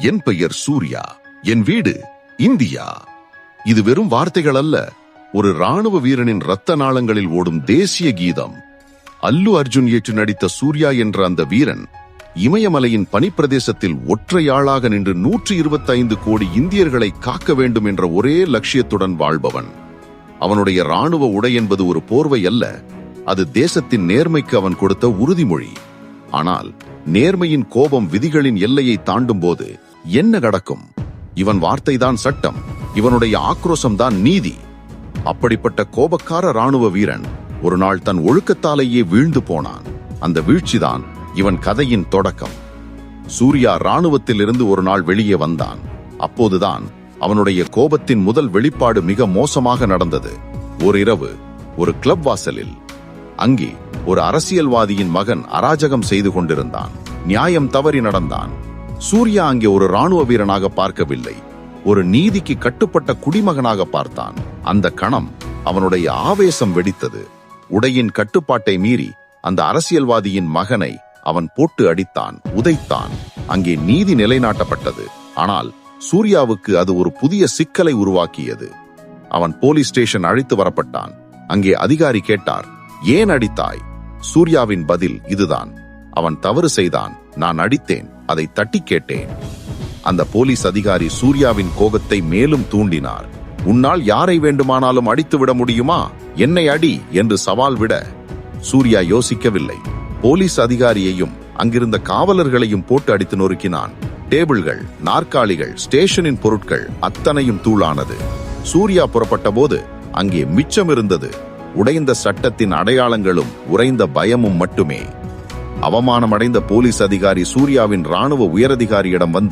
என் பெயர் சூர்யா, என் வீடு இந்தியா. இது வெறும் வார்த்தைகள் அல்ல, ஒரு ராணுவ வீரனின் இரத்த நாளங்களில் ஓடும் தேசிய கீதம். அல்லு அர்ஜுன் ஏற்று நடித்த சூர்யா என்ற அந்த வீரன் இமயமலையின் பனிப்பிரதேசத்தில் ஒற்றையாளாக நின்று 125 கோடி இந்தியர்களை காக்க வேண்டும் என்ற ஒரே லட்சியத்துடன் வாழ்பவன். அவனுடைய ராணுவ உடை என்பது ஒரு போர்வை அல்ல, அது தேசத்தின் நேர்மைக்கு அவன் கொடுத்த உறுதிமொழி. ஆனால் நேர்மையின் கோபம் விதிகளின் எல்லையை தாண்டும் போது என்ன நடக்கும்? இவன் வார்த்தைதான் சட்டம், இவனுடைய ஆக்ரோசம்தான் நீதி. அப்படிப்பட்ட கோபக்கார ராணுவ வீரன் ஒரு நாள் தன் ஒழுக்கத்தாலேயே வீழ்ந்து போனான். அந்த வீழ்ச்சிதான் இவன் கதையின் தொடக்கம். சூர்யா ராணுவத்தில் இருந்து ஒரு நாள் வெளியே வந்தான். அப்போதுதான் அவனுடைய கோபத்தின் முதல் வெளிப்பாடு மிக மோசமாக நடந்தது. ஒரு இரவு ஒரு கிளப் வாசலில் அங்கே ஒரு அரசியல்வாதியின் மகன் அராஜகம் செய்து கொண்டிருந்தான். நியாயம் தவறி நடந்தான். சூர்யா அங்கே ஒரு ராணுவ வீரனாக பார்க்கவில்லை, ஒரு நீதிக்கு கட்டுப்பட்ட குடிமகனாக பார்த்தான். அந்த கணம் அவனுடைய ஆவேசம் வெடித்தது. உடையின் கட்டுப்பாட்டை மீறி அந்த அரசியல்வாதியின் மகனை அவன் போட்டு அடித்தான், உதைத்தான். அங்கே நீதி நிலைநாட்டப்பட்டது. ஆனால் சூர்யாவுக்கு அது ஒரு புதிய சிக்கலை உருவாக்கியது. அவன் போலீஸ் ஸ்டேஷன் அழைத்து வரப்பட்டான். அங்கே அதிகாரி கேட்டார், ஏன் அடித்தாய்? சூர்யாவின் பதில் இதுதான், அவன் தவறு செய்தான், நான் அடித்தேன், அதை தட்டி கேட்டேன். அந்த போலீஸ் அதிகாரி சூர்யாவின் கோபத்தை மேலும் தூண்டினார். உன்னால் யாரை வேண்டுமானாலும் அடித்துவிட முடியுமா? என்னை அடி என்று சவால் விட சூர்யா யோசிக்கவில்லை. போலீஸ் அதிகாரியையும் அங்கிருந்த காவலர்களையும் போட்டு அடித்து நொறுக்கினான். டேபிள்கள், நாற்காலிகள், ஸ்டேஷனின் பொருட்கள் அத்தனையும் தூளானது. சூர்யா புறப்பட்ட போது அங்கே மிச்சம் இருந்தது உடைந்த சட்டத்தின் அடையாளங்களும் உறைந்த பயமும் மட்டுமே. அவமானமடைந்த போலீஸ் அதிகாரி சூர்யாவின் ராணுவ உயரதிகாரியிடம் வந்து,